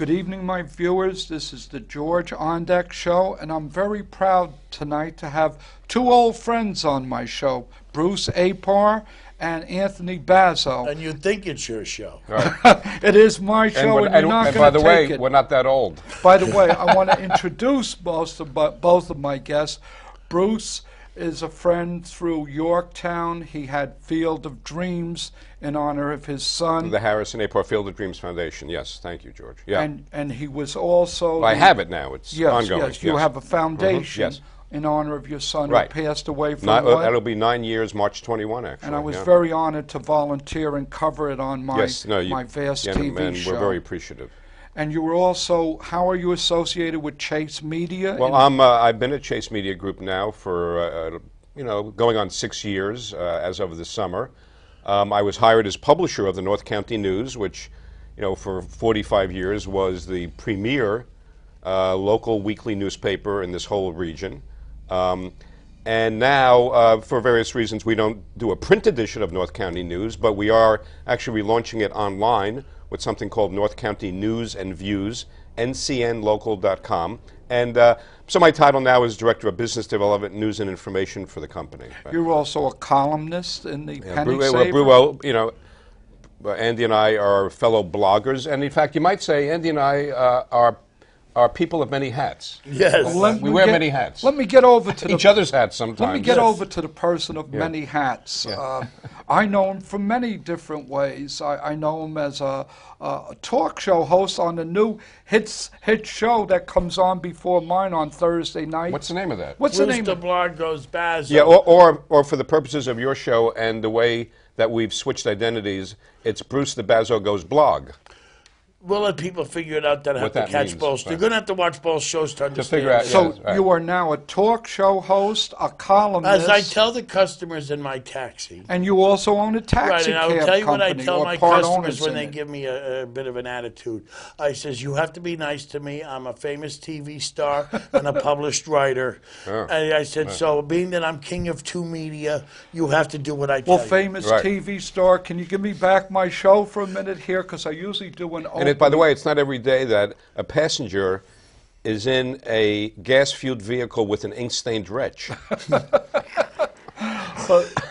Good evening, my viewers. This is the George Ondek Show, and I'm very proud tonight to have two old friends on my show, Bruce Apar and Anthony Bazzo. And you think it's your show. Right. It is my show, and you're not going to take it. And by the way, we're not that old. By the way, I want to introduce both of my guests. Bruce is a friend through Yorktown. He had Field of Dreams in honor of his son. The Harrison Apar Field of Dreams Foundation. Yes, thank you, George. Yeah. And he was also... Well, I have it now. It's ongoing. Yes, you have a foundation yes. in honor of your son Right. who passed away from That'll be 9 years, March 21, actually. And I was very honored to volunteer and cover it on my, my vast TV and show. we're very appreciative. And you were also, how are you associated with Chase Media? Well, I've been at Chase Media Group now for, going on 6 years as of this summer. I was hired as publisher of the North County News, which, for 45 years was the premier local weekly newspaper in this whole region. And now, for various reasons, we don't do a print edition of North County News, but we are actually relaunching it online with something called North County News and Views, ncnlocal.com. And so my title now is Director of Business Development, News and Information for the company. You're also a columnist in the Penny Saver? Well, Andy and I are fellow bloggers, and in fact, you might say Andy and I are people of many hats. Yes. We wear many hats. Let me get over to each other's hats sometimes. Let me get over to the person of many hats. Yeah. I know him from many different ways. I know him as a talk show host on the new hit show that comes on before mine on Thursday night. What's the name of that? What's the name? Bruce the Blog goes Bazzo. Yeah, or for the purposes of your show and the way that we've switched identities, it's Bruce the Bazzo Goes Blog. We'll let people figure it out that have to catch both. They're going to have to watch both shows to understand. Figure out, so you are now a talk show host, a columnist. As I tell the customers in my taxi. And you also own a taxi cab company. Right, and I'll tell you what I tell my customers when they it. give me a bit of an attitude. I says, you have to be nice to me. I'm a famous TV star and a published writer. Oh. And I said, so being that I'm king of two media, you have to do what I tell you. Well, famous TV star, can you give me back my show for a minute here? Because I usually do an opening. And by the way, it's not every day that a passenger is in a gas-fueled vehicle with an ink-stained wretch.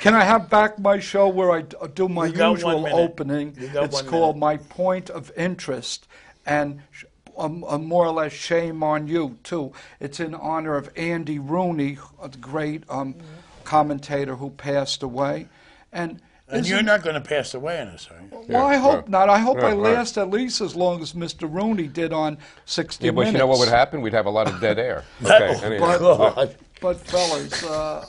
Can I have back my show where I do my usual opening? It's called My Point of Interest, and more or less shame on you, too. It's in honor of Andy Rooney, a great commentator who passed away. And you're not going to pass away in us, are you? Well, I hope not. I hope I last at least as long as Mr. Rooney did on 60 Minutes. But you know what would happen? We'd have a lot of dead air. Okay, but fellas,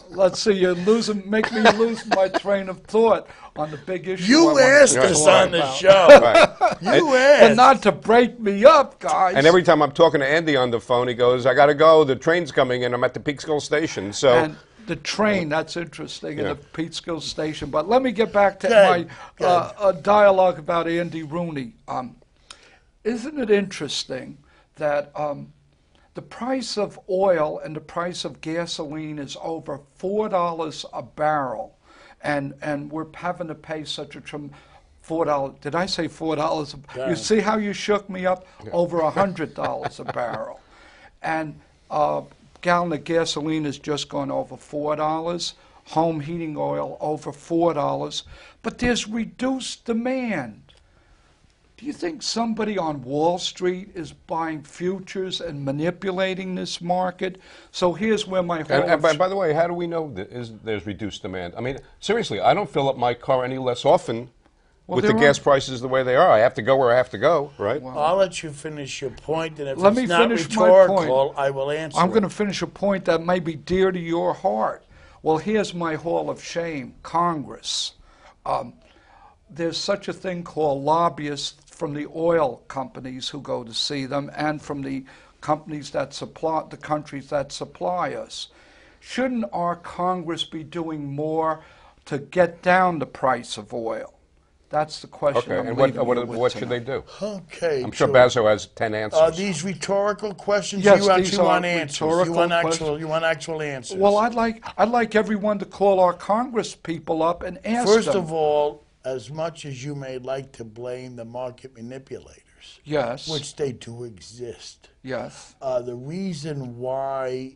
let's see. You're make me lose my train of thought on the big issue. You asked us on the show. You asked. But not to break me up, guys. And every time I'm talking to Andy on the phone, he goes, "I got to go. The train's coming in. I'm at the Peekskill station." So. The train, that's interesting, in the Peekskill station. But let me get back to my dialogue about Andy Rooney. Isn't it interesting that the price of oil and the price of gasoline is over $4 a barrel, and we're having to pay such a $4. Did I say $4? You see how you shook me up? Over $100 a barrel, and gallon of gasoline has just gone over $4. Home heating oil over $4. But there's reduced demand. Do you think somebody on Wall Street is buying futures and manipulating this market? So here's where my whole... And by the way, how do we know there's reduced demand? I mean, seriously, I don't fill up my car any less often with the gas prices the way they are. I have to go where I have to go, right? Well, I'll let you finish your point, and if Let it's me not finish rhetorical, I will answer I'm going to finish a point that may be dear to your heart. Well, here's my hall of shame, Congress. There's such a thing called lobbyists from the oil companies who go to see them and from the companies that supply, the countries that supply us. Shouldn't our Congress be doing more to get down the price of oil? That's the question. Okay, and what should they do? Okay. I'm sure Bazzo has 10 answers. Are these rhetorical questions? Yes, you these actually are want answers. You want actual answers. Well, I'd like everyone to call our Congress people up and ask them. First of all, as much as you may like to blame the market manipulators, Yes. which they do exist. Yes. The reason why,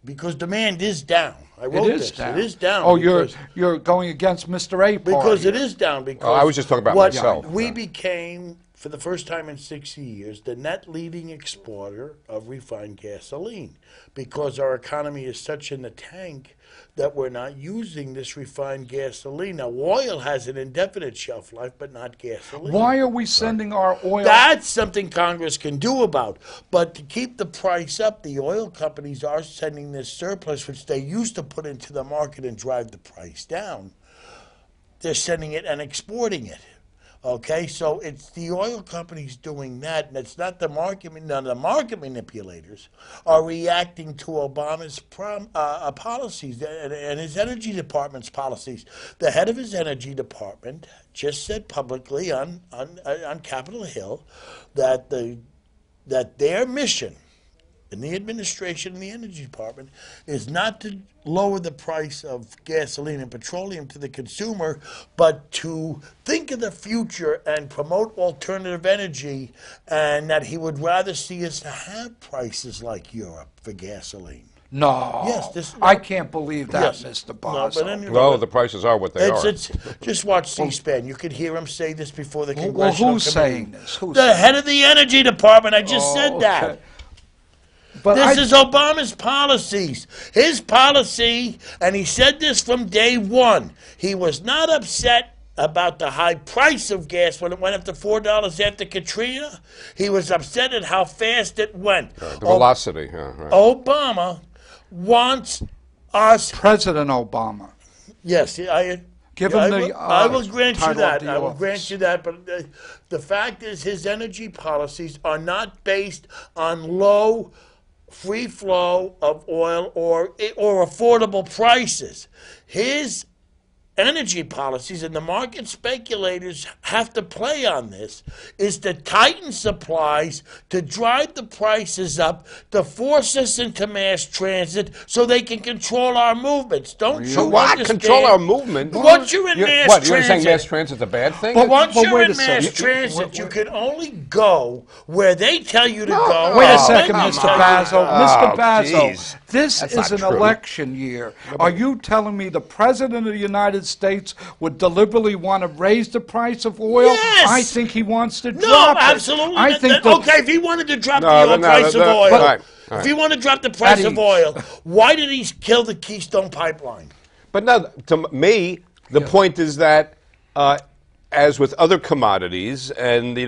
because demand is down. I wrote It is this. down. It is down. Oh, because, you're going against Mr. Apar. because it here. is down. Because I was just talking about what myself. we became, for the first time in 60 years, the net leading exporter of refined gasoline, because our economy is such in the tank that we're not using this refined gasoline. Now, oil has an indefinite shelf life, but not gasoline. Why are we sending our oil? That's something Congress can do about. But to keep the price up, the oil companies are sending this surplus, which they used to put into the market and drive the price down. They're sending it and exporting it. Okay, so it's the oil companies doing that, and it's not the market. None of the market manipulators are reacting to Obama's policies and his energy department's policies. The head of his energy department just said publicly on Capitol Hill that their mission in the administration and the energy department is not to lower the price of gasoline and petroleum to the consumer, but to think of the future and promote alternative energy, and that he would rather see us have prices like Europe for gasoline. No. Yes, I can't believe that, Yes. Mr. No, Bazzo. but anyway, Well, the prices are what they are. just watch C-SPAN. You could hear him say this before the Well, congressional who's committee. saying this? Who's The saying head of the energy department. I just said Oh, that. okay. But This is Obama's policies. His policy, and he said this from day one. He was not upset about the high price of gas when it went up to $4 after Katrina. He was upset at how fast it went. The velocity. Yeah, right. Obama wants us. President Obama. Yes, Give him the I will grant you title of that. the I will office. grant you that. But the fact is, his energy policies are not based on low free flow of oil or affordable prices. His energy policies, and the market speculators have to play on this, is to tighten supplies, to drive the prices up, to force us into mass transit so they can control our movements. Don't you What? understand? Control our movement? Once you're in mass What, you're saying transit, mass transit's a bad thing? but once Well, you're wait in a second. mass transit, you can only go where they tell you to go. Wait a and second, when they Mr. tell you to Bazzo. go. Mr. Oh, Bazzo, geez. this That's is not an true. election year. Are you telling me the President of the United States would deliberately want to raise the price of oil? Yes. I think he wants to No, drop it. absolutely. I think that, okay, if he wanted to drop No, the no, price no, of no, oil, right, if he wanted to drop the price of each. oil, why did he kill the Keystone Pipeline? But no, to me, the point is that, as with other commodities, and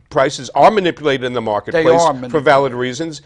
prices are manipulated in the marketplace for manipulated. valid reasons.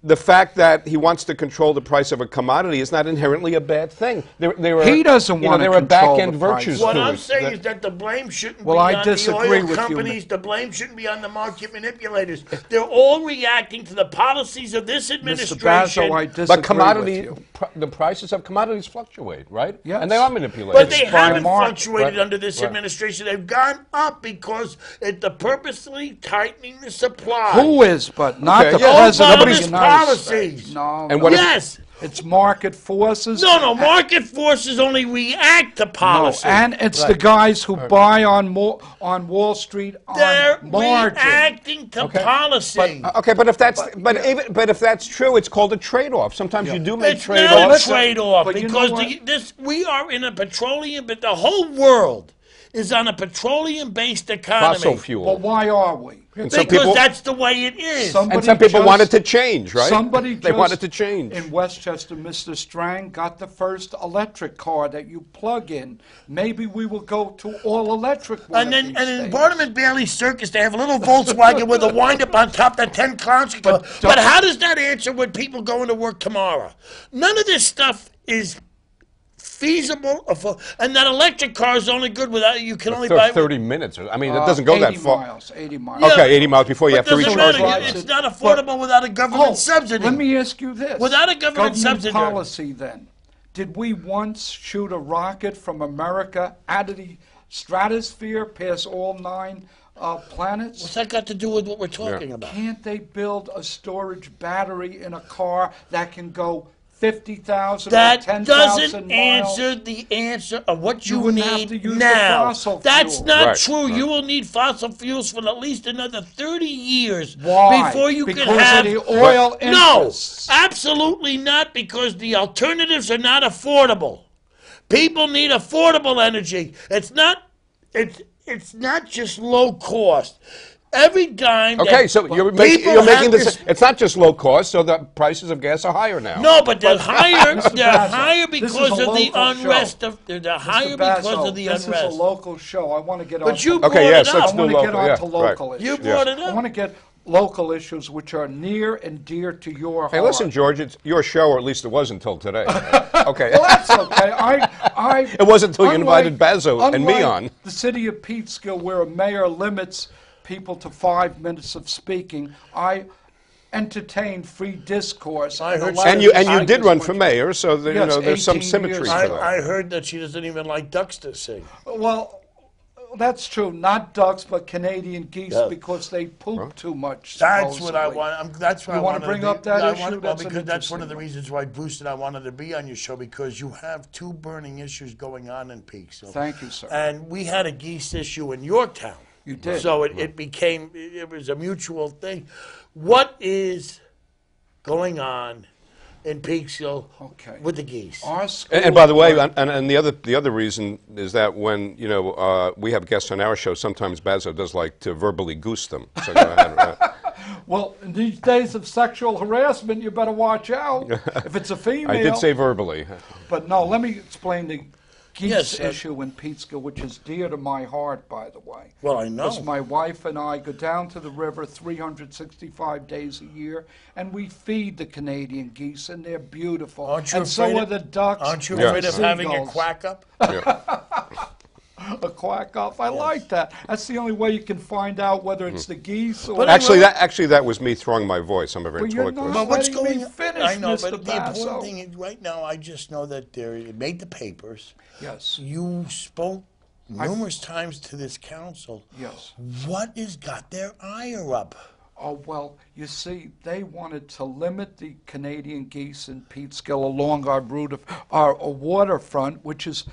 The fact that he wants to control the price of a commodity is not inherently a bad thing. There are, He doesn't want to there are control back-end the price. virtues What to I'm it. saying is that the blame shouldn't Well, be I on the disagree oil with you, companies. The blame shouldn't be on the market manipulators. They're all reacting to the policies of this Mr. administration. Bazzo, I disagree with you. The prices of commodities fluctuate, right? Yes. And they are manipulated. But they It's by haven't market. fluctuated Right. under this Right. administration. They've gone up because they're purposely tightening the supply. Who is, but not Okay, the yeah. President of the Obama's United policies. States. No, And no. what if- Yes. It's market forces. No, market forces only react to No, policy. and it's the guys who buy on Wall Street on they're margin. reacting to policy. Okay, but if that's true, it's called a trade-off. Sometimes you do make It's not trade-offs. a trade-off But you know because what? we are in a petroleum, but the whole world is on a petroleum-based economy. Fossil fuel. But why are we? And some Because people, that's the way it is. and some people wanted to change, right? Somebody they just wanted to change. in Westchester, Mr. Strang, got the first electric car that you plug in. Maybe we will go to all electric. And then, in Barnum and Bailey Circus, they have a little Volkswagen with a wind-up on top that 10 clowns can go. But how does that answer when people going to work tomorrow? None of this stuff is feasible, and that electric car is only good without you can only buy 30 minutes. I mean, it doesn't go that 80 far. miles, 80 miles. Yeah. Okay, 80 miles before you have to doesn't recharge. matter. it. It's not affordable without a government subsidy. Let me ask you this. Without a government subsidy. policy, then, did we once shoot a rocket from America out of the stratosphere past all 9 planets? What's that got to do with what we're talking about? Can't they build a storage battery in a car that can go 50,000 or That 10,000 doesn't miles. answer the answer of what You you wouldn't have need to use the now. fossil That's fuel. not Right, true. right. You will need fossil fuels for at least another 30 years Why? before you Because can have of the oil No, interests. absolutely not, because the alternatives are not affordable. People need affordable energy. It's not just low cost. Every dime. Okay, that so you're people making have this. to It's not just low cost, so the prices of gas are higher now. No, but they're higher. They're Bazzo, higher this is because a of the local unrest. show. They're higher because Bazzo, of the this unrest. is a local show. I want to get on. But you to, brought yes, it let's up. I do want to get local, on yeah, to right. local issues. You brought it I up. want to get local issues which are near and dear to your heart. Hey, listen, George, it's your show, or at least it was until today. Okay. Well, that's okay. It wasn't until you unlike- invited Bazzo and me unlike on. the city of Peekskill, where a mayor limits people to 5 minutes of speaking, I entertain free discourse. I heard- And you I did run for mayor, so that, Yes, there's some 18 symmetry years. to that. I heard that she doesn't even like ducks to sing. Well, that's true. Not ducks, but Canadian geese Yeah. because they poop too much. That's what I supposedly. want. That's why You I wanna wanted bring to be, up that I issue? wanted- That's an because that's one of the interesting reasons why Bruce and I wanted to be on your show, because you have two burning issues going on in Peekskill. Thank you, sir. And we had a geese issue in Yorktown. You did. So it was a mutual thing. What is going on in Peekskill Okay. with the geese? Our school And by the way, board- and the other reason is that when we have guests on our show, sometimes Bazzo does like to verbally goose them. So go ahead. well, in these days of sexual harassment, you better watch out. If it's a female. I did say verbally. But no, let me explain the geese Yes, issue in Peekskill, which is dear to my heart, by the way. Well, I know. Because my wife and I go down to the river 365 days a year, and we feed the Canadian geese, and they're beautiful. Aren't you and afraid so of- are the ducks. Aren't you and afraid the of having a seagulls. quack up? A quack up. I like that. That's the only way you can find out whether it's the geese or. But Actually, that was me throwing my voice. I'm a Well, you're ventriloquist. not- But what's letting me going on? finish, I know, Mr. but the Bazzo. important thing is right now, I just know that it made the papers. Yes. You spoke numerous times to this council. Yes. What has got their ire up? Oh, well, you see, they wanted to limit the Canadian geese in Peekskill along our route of our waterfront, which is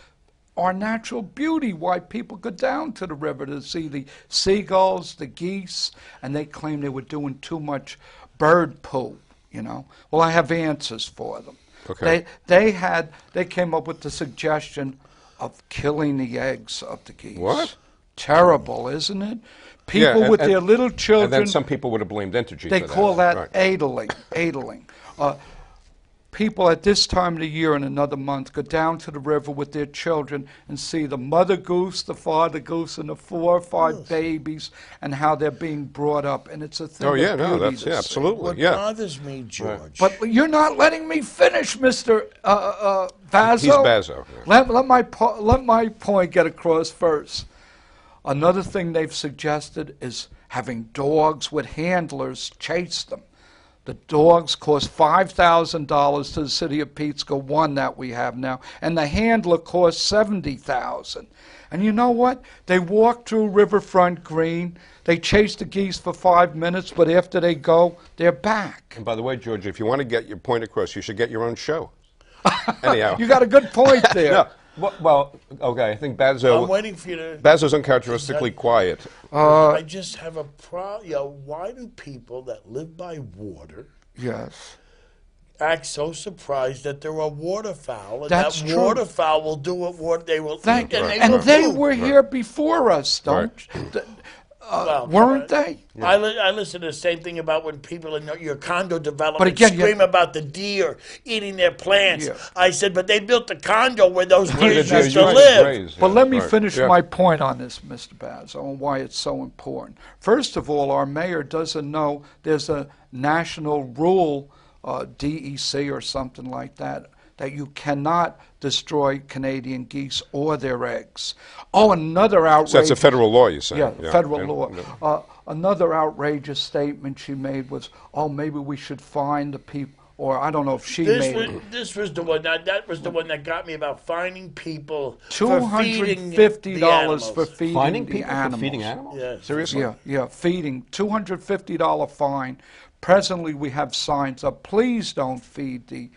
our natural beauty, why people go down to the river to see the seagulls, the geese, and they claim they were doing too much bird poo, Well, I have answers for them. Okay. They came up with the suggestion of killing the eggs of the geese. What? Terrible, isn't it? People Yeah, with and- their little children. And then some people would have blamed Entergy They for that. call that Right. adling. People at this time of the year in another month go down to the river with their children and see the mother goose, the father goose, and the 4 or 5 babies, and how they're being brought up. And it's a thing. Oh, of yeah, no, beauty that's, to yeah, see. absolutely, What yeah. bothers me, George. But you're not letting me finish, Mr. Bazzo. He's Bazzo. Yeah. Let my point get across first. Another thing they've suggested is having dogs with handlers chase them. The dogs cost $5,000 to the city of Peekskill, one that we have now, and the handler costs $70,000. And you know what? They walk through Riverfront Green. They chase the geese for 5 minutes, but after they go, they're back. And by the way, George, if you want to get your point across, you should get your own show. Anyhow. You got a good point there. No, well, okay, I think Bazzo. I'm waiting for you to. Bazzo's uncharacteristically quiet. I just have a problem. Why do people that live by water Yes. act so surprised that there are waterfowl, and That's that true. waterfowl will do what they will Thank eat, you. and And will they poop. were here before us, Well, weren't they? I listen to the same thing about when people in your condo development But again, scream about the deer eating their plants. Yeah. I said, but they built the condo where those deer Yeah, used to right, live. right, But yeah, let me right, finish yeah. my point on this, Mr. Bazzo, and why it's so important. First of all, our mayor doesn't know there's a national rule, DEC or something like that you cannot destroy Canadian geese or their eggs. Oh, another outrage. So that's a federal law, you say? Yeah, federal yeah, law. yeah. Another outrageous statement she made was, oh, maybe we should fine the people, or I don't know if she made it. This was the one that was the one that got me about finding people for feeding the $250 animals. for feeding Finding the people animals. for feeding animals? Yeah. Seriously? Yeah, feeding. $250 fine. Presently, we have signs up, please don't feed the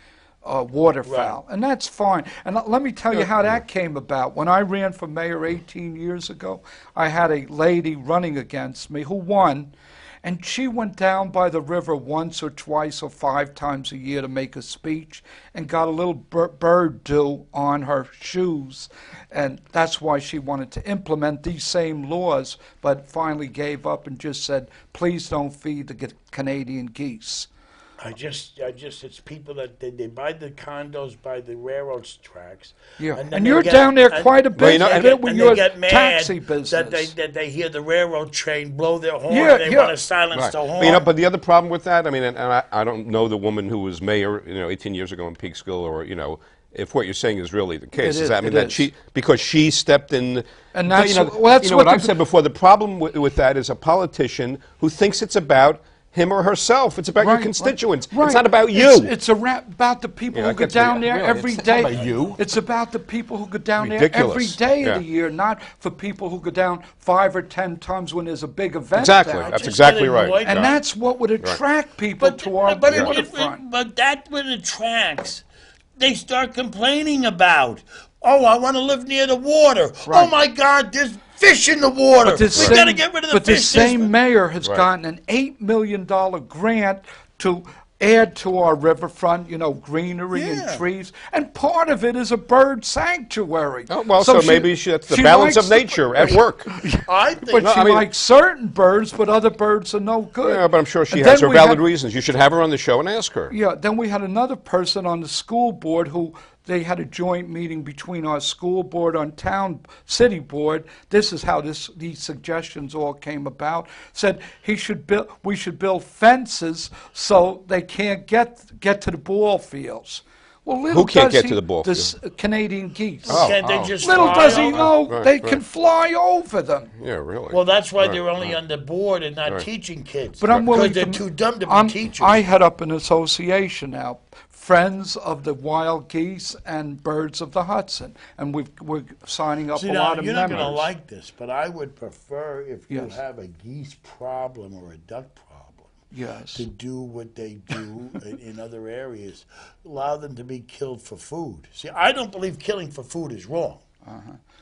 waterfowl, and that's fine. And let me tell you how that came about. When I ran for mayor 18 years ago, I had a lady running against me who won, and she went down by the river once or twice or 5 times a year to make a speech and got a little bird dew on her shoes. And that's why she wanted to implement these same laws, but finally gave up and just said, please don't feed the Canadian geese. It's people that they buy the condos by the railroad tracks. Yeah, and and you're down there quite a bit with your taxi business. That they hear the railroad train blow their horn Yeah, and they want to silence the horn. But, but the other problem with that, I mean, and I don't know the woman who was mayor, 18 years ago in Peekskill, or if what you're saying is really the case. Does that mean that because she stepped in? And that's that's what I've said before. The problem with that is a politician who thinks it's about him or herself. It's about your constituents. It's not about you. It's about the people who go down there every day. It's not about you. It's about the people who go down there every day of the year, not for people who go down 5 or 10 times when there's a big event. Exactly. Down. That's exactly right. And that's what would attract people to our waterfront. But that's what attracts. They start complaining about. Oh, I want to live near the water. Right. Oh, my God, there's fish in the water. We've got to get rid of the fish. But the same mayor has gotten an $8 million grant to add to our riverfront, greenery and trees. And part of it is a bird sanctuary. Oh, well, so maybe that's the balance of nature at work. I think she likes certain birds, but other birds are no good. Yeah, but I'm sure she has her valid reasons. You should have her on the show and ask her. Yeah, then we had another person on the school board who they had a joint meeting between our school board and city board. This is how these suggestions all came about. Said we should build fences so they can't get to the ball fields. Well, who can't get to the ball fields? Canadian geese. Can't they just little does he know they can fly over them. Yeah, really. Well, that's why they're only on the board and not teaching kids. But I'm willing because they're too dumb to be teachers. I head up an association now, Friends of the Wild Geese and Birds of the Hudson, and we're signing up a lot of members. You're not going to like this, but I would prefer if you have a geese problem or a duck problem. Yes. To do what they do in other areas, allow them to be killed for food. See, I don't believe killing for food is wrong.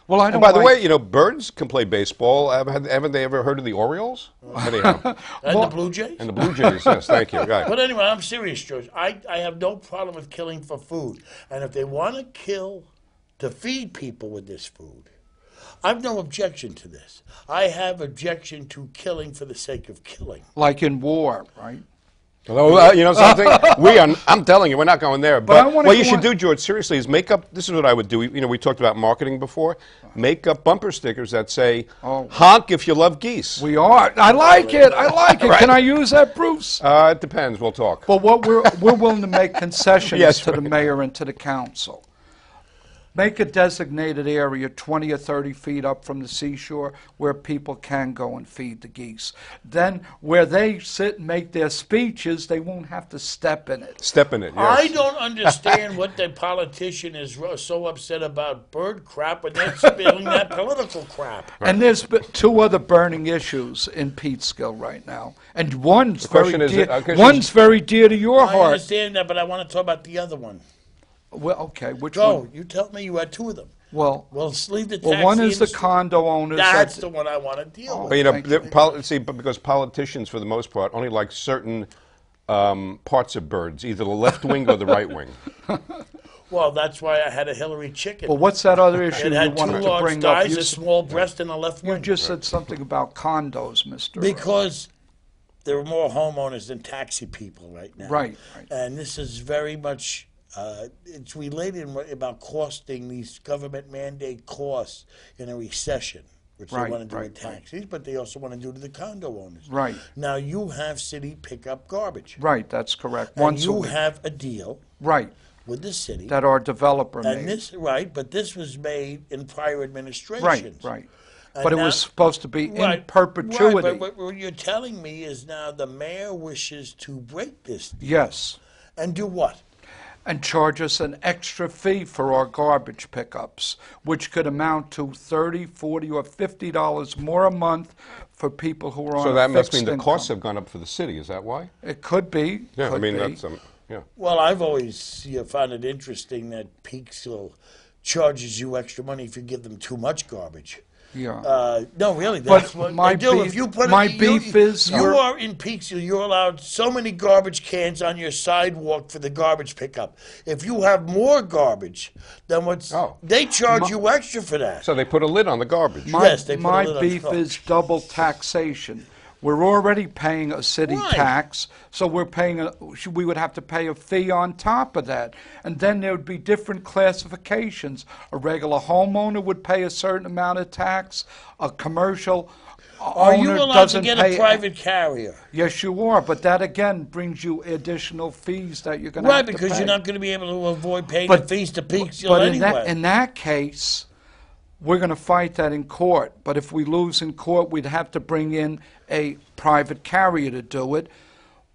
Well, I don't. And by the way, birds can play baseball. Haven't they ever heard of the Orioles? Anyhow. And the Blue Jays? And the Blue Jays, yes, thank you. Right. But anyway, I'm serious, George. I have no problem with killing for food. And if they want to kill to feed people with this food, I have no objection to this. I have objection to killing for the sake of killing. Like in war, right? Although, you know something? I'm telling you, we're not going there. But what you should do, George, seriously, is make up, this is what I would do. We talked about marketing before. Make up bumper stickers that say, honk if you love geese. We are. I like it. I like it. Right. Can I use that, Bruce? It depends. We'll talk. But what we're willing to make concessions to the mayor and to the council. Make a designated area 20 or 30 feet up from the seashore where people can go and feed the geese. Then where they sit and make their speeches, they won't have to step in it. Step in it, yes. I don't understand what the politician is so upset about bird crap when they're spilling that political crap. Right. And there's 2 other burning issues in Peekskill right now. And one's very dear to your heart. I understand that, but I want to talk about the other one. Well, okay, which one? You tell me you had 2 of them. Well, leave the taxi. Well, one is the condo owners. That's the one I want to deal with. But because politicians, for the most part, only like certain parts of birds, either the left wing or the right wing. Well, that's why I had a Hillary chicken. Well, what's that other issue you wanted to bring up? It had 2 large thighs, a small breast, and a left wing. You just said something about condos, Mr. Because there are more homeowners than taxi people right now. Right. And this is very much... it's related about costing these government mandate costs in a recession, which they want to do with taxis, but they also want to do to the condo owners. Right. Now, you have city pick up garbage. Right, that's correct. And you have a deal with the city. That our developer made. But this was made in prior administrations. Right. But it was supposed to be in perpetuity. Right, but what you're telling me is now the mayor wishes to break this deal. Yes. And do what? And charge us an extra fee for our garbage pickups, which could amount to $30, $40, or $50 more a month for people who are on a fixed income. So that must mean the costs have gone up for the city. Is that why? It could be. Yeah, could be. that's... Yeah. Well, I've always found it interesting that Peaksville charges you extra money if you give them too much garbage. Yeah. No, really, that's But what my they do. beef- If you put my it, beef is you we're- are in Peaksville, you're allowed so many garbage cans on your sidewalk for the garbage pickup. If you have more garbage than what's, they charge you extra for that. So they put a lid on the garbage. Yes, they put a my lid on beef top. is double taxation. We're already paying a city Right. tax, so we would have to pay a fee on top of that. And then there would be different classifications. A regular homeowner would pay a certain amount of tax. A commercial Are you owner allowed doesn't to get pay. a private carrier? Yes, you are, but that again brings you additional fees that you're going to Right, have to because pay. you're not going to be able to avoid paying But- the fees to Peaksville But anyway. in that case, we're going to fight that in court. But if we lose in court, we'd have to bring in a private carrier to do it.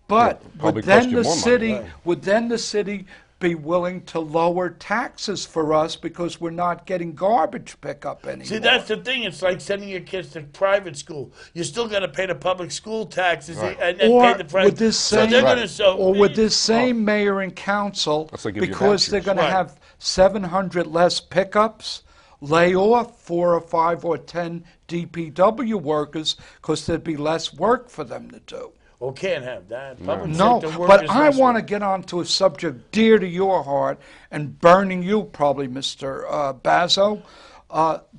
But probably would cost then you the more money. city Right. would then the city be willing to lower taxes for us because we're not getting garbage pickup anymore? See, that's the thing. It's like sending your kids to private school. You still got to pay the public school taxes and then or pay the private. with this So same, they're going to or with this same mayor and council, That's like give you because they're vouchers. going to Right. have 700 less pickups, lay off 4 or 5 or 10 DPW workers because there'd be less work for them to do. Well, can't have that. Public No, sector but workers I must- want to get on to a subject dear to your heart and burning you probably, Mr. Bazzo.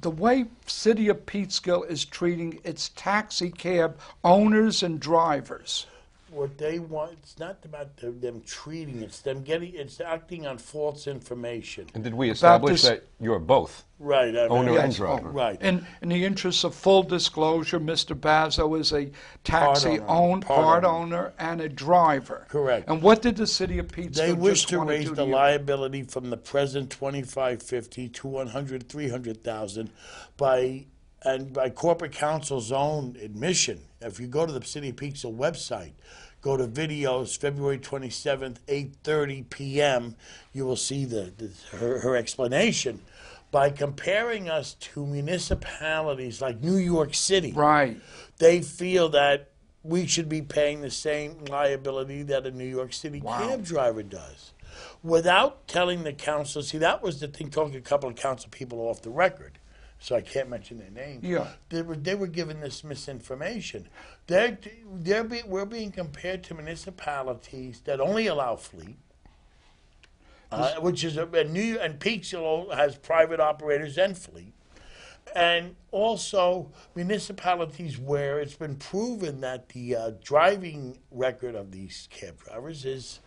The way City of Peekskill is treating its taxi cab owners and drivers. What they want, it's not about them treating, it's acting on false information. And did we establish this- that you're both Right. I mean, owner and Yes. driver? Right. In the interest of full disclosure, Mr. Bazzo is a taxi Part part owner. owner and a driver. Correct. And what did the City of Peekskill They wish just to want raise do the to you? liability from the present 2550 to 100, 300,000 by corporate counsel's own admission. If you go to the City of Peekskill website, go to videos, February 27th, 8:30 p.m., you will see her explanation. By comparing us to municipalities like New York City, Right. they feel that we should be paying the same liability that a New York City cab driver does. Without telling the council, see, that was the thing, talking to a couple of council people off the record, so I can't mention their names. Yeah. They were given this misinformation. We're being compared to municipalities that only allow fleet, which is and Peekskill has private operators and fleet. And also municipalities where it's been proven that the driving record of these cab drivers is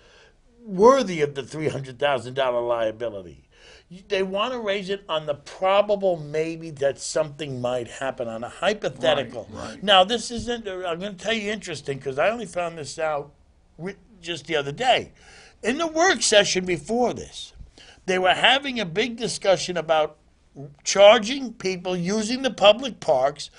worthy of the $300,000 liability. They want to raise it on the probable maybe that something might happen, on a hypothetical. Right. Now, this isn't, I'm going to tell you interesting because I only found this out just the other day. In the work session before this, they were having a big discussion about charging people using the public parks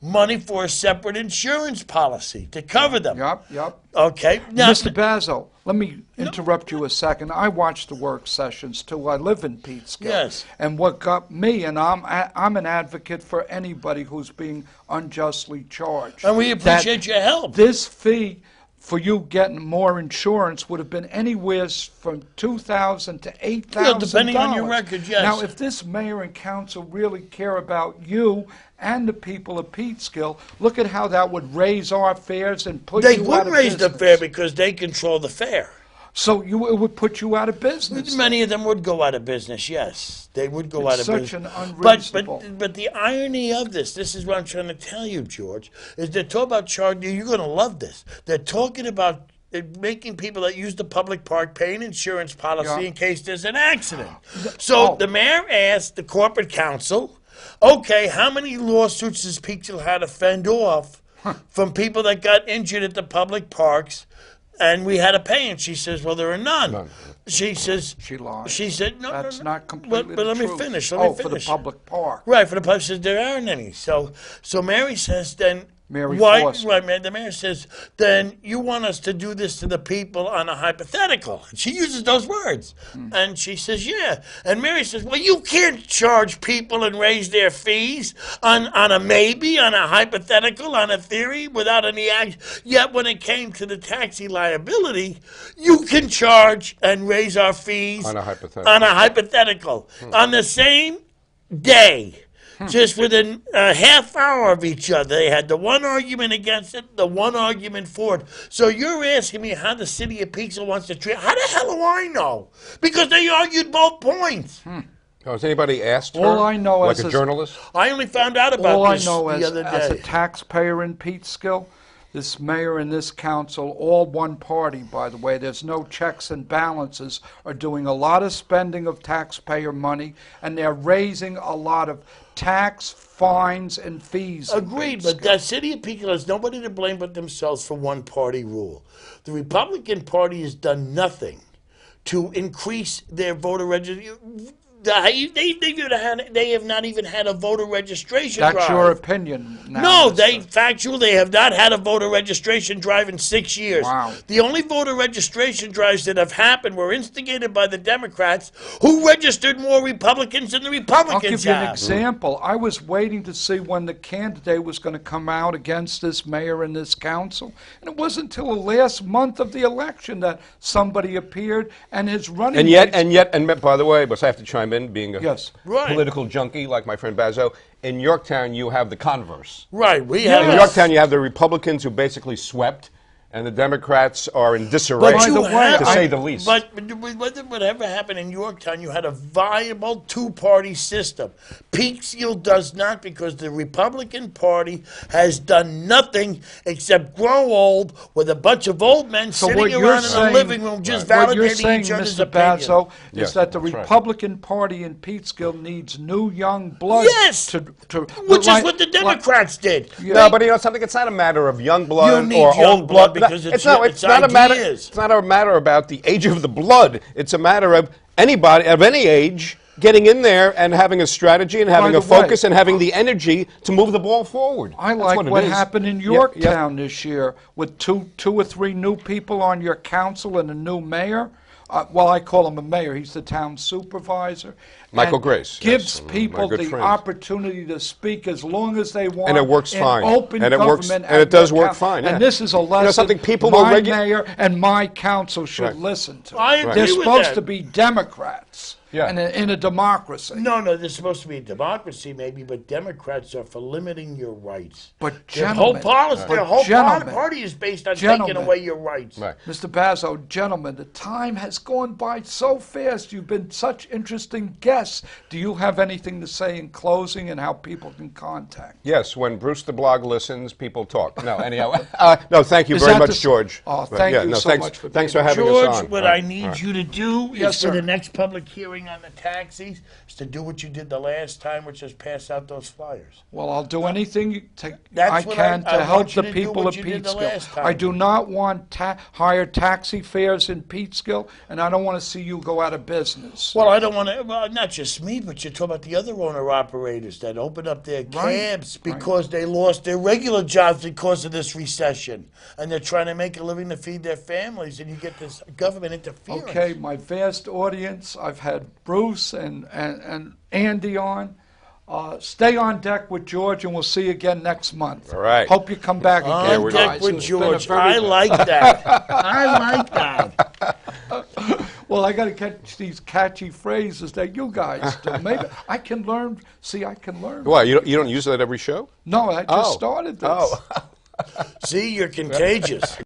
money for a separate insurance policy to cover them. Yep. Okay. Now, Mr. Bazzo, let me interrupt you a second. I watch the work sessions too. I live in Peekskill. Yes. And what got me, and I'm an advocate for anybody who's being unjustly charged. and we that appreciate your help. This fee for you getting more insurance would have been anywhere from $2,000 to $8,000. depending on your record, yes. Now, if this mayor and council really care about you and the people of Peekskill, look at how that would raise our fares and put They you out would of raise the business. fare because they control the fare. So it would put you out of business. Many of them would go out of business, yes. They would go It's out of such business. an unreasonable- But the irony of this is what I'm trying to tell you, George, is they're talking about charging, you're going to love this. They're talking about making people that use the public park pay an insurance policy Yeah. in case there's an accident. So Oh. the mayor asked the corporate counsel, okay, how many lawsuits does Peekskill had to fend off from people that got injured at the public parks? And we had to pay, and she says, well, there are none. None. She says, She lied. She said, no, That's no, not completely but the let me truth. finish. Let me for the finish. public park. Right, for the public, says there aren't any. So Mary says, then Mary Right, Foster. right, man. The mayor says, then you want us to do this to the people on a hypothetical. She uses those words. And she says, yeah. And Mary says, well, you can't charge people and raise their fees on a maybe, on a hypothetical, on a theory, without any action. Yet when it came to the taxi liability, you can charge and raise our fees On a hypothetical. on a hypothetical. On the same day. Just within a half hour of each other. They had the one argument against it, the one argument for it. So you're asking me how the city of Peekskill wants to treat. How the hell do I know? Because they argued both points. Oh, has anybody asked her? All I know like as a a- journalist? I only found out about All I this know the other as a day. taxpayer in Peekskill, this mayor and this council, all one party, by the way. There's no checks and balances, are doing a lot of spending of taxpayer money, and they're raising a lot of tax, fines, and fees. in Agreed, but Peekskill. the city of Peekskill has nobody to blame but themselves for one-party rule. The Republican Party has done nothing to increase their voter registration. They have not even had a voter registration drive. That's your opinion now. No, Mr. they have not had a voter registration drive in 6 years. Wow. The only voter registration drives that have happened were instigated by the Democrats, who registered more Republicans than the I'll Republicans give you an have. example. I was waiting to see when the candidate was going to come out against this mayor and this council, and it wasn't until the last month of the election that somebody appeared and his running And yet, mates- by the way, but I have to chime in, being a Yes. Right. political junkie like my friend Bazzo, in Yorktown you have the converse. Right, we Yes. have. In Yorktown you have the Republicans who basically swept, and the Democrats are in disarray, But By you the way, have, to say the least. But whatever happened in Yorktown, you had a viable two-party system. Peekskill does not, because the Republican Party has done nothing except grow old with a bunch of old men So sitting what you're around in a saying- living room just What you're validating saying, each other's Mr. opinion. Bazzo, Yes, is that the that's right. Republican Party in Peekskill needs new young blood. Yes, which is what the Democrats did. No, but you know something. It's not a matter of young blood need or young old blood. blood because it's not a matter. ideas. It's not a matter about the age of the blood. It's a matter of anybody of any age getting in there and having a strategy and having By a the way, focus and having the energy to move the ball forward. I That's like what it is. happened in Yeah, Yorktown this year with two or three new people on your council and a new mayor. Well, I call him a mayor. He's the town supervisor. Michael And Grace, gives yes, my people good the friend. opportunity to speak as long as they want. And it works in fine. Open And it works- government and it at does your work coun- fine, yeah. And this is a lesson something people will my regu- mayor and my council should Right. listen to. I agree They're with supposed that. to be Democrats Yeah. in a democracy. No, there's supposed to be a democracy, maybe, but Democrats are for limiting your rights. But Their whole gentlemen, policy, but their whole gentlemen, party is based on gentlemen. taking away your rights. Right. Mr. Bazzo, gentlemen, the time has gone by so fast. You've been such interesting guests. Do you have anything to say in closing and how people can contact? Yes, when Bruce the blog listens, people talk. No, anyhow, no, thank you Is very that much, the- George. Oh, But, thank yeah, you no, so thanks, much for thanks being for having George, us on. what All I right, need all right. you to do Yes, is for sir. the next public hearing on the taxis is to do what you did the last time, which is pass out those flyers. Well, I'll do anything That's I what can I to help want you the to do people what of you did the last Peekskill. time. I do not want higher taxi fares in Peekskill, and I don't want to see you go out of business. Well, I don't want to, not just me, but you talk about the other owner-operators that opened up their cabs because they lost their regular jobs because of this recession. And they're trying to make a living to feed their families, and you get this government interference. Okay, my vast audience, I've had Bruce and Andy on. Stay on deck with George, and we'll see you again next month. All right. Hope you come back again, On guys. deck with It's been a George. very- I like that. I like that. Well, I got to catch these catchy phrases that you guys do. Maybe I can learn. See, I can learn. Why, you don't use that every show? No, I just Oh. started this. Oh. See, you're contagious.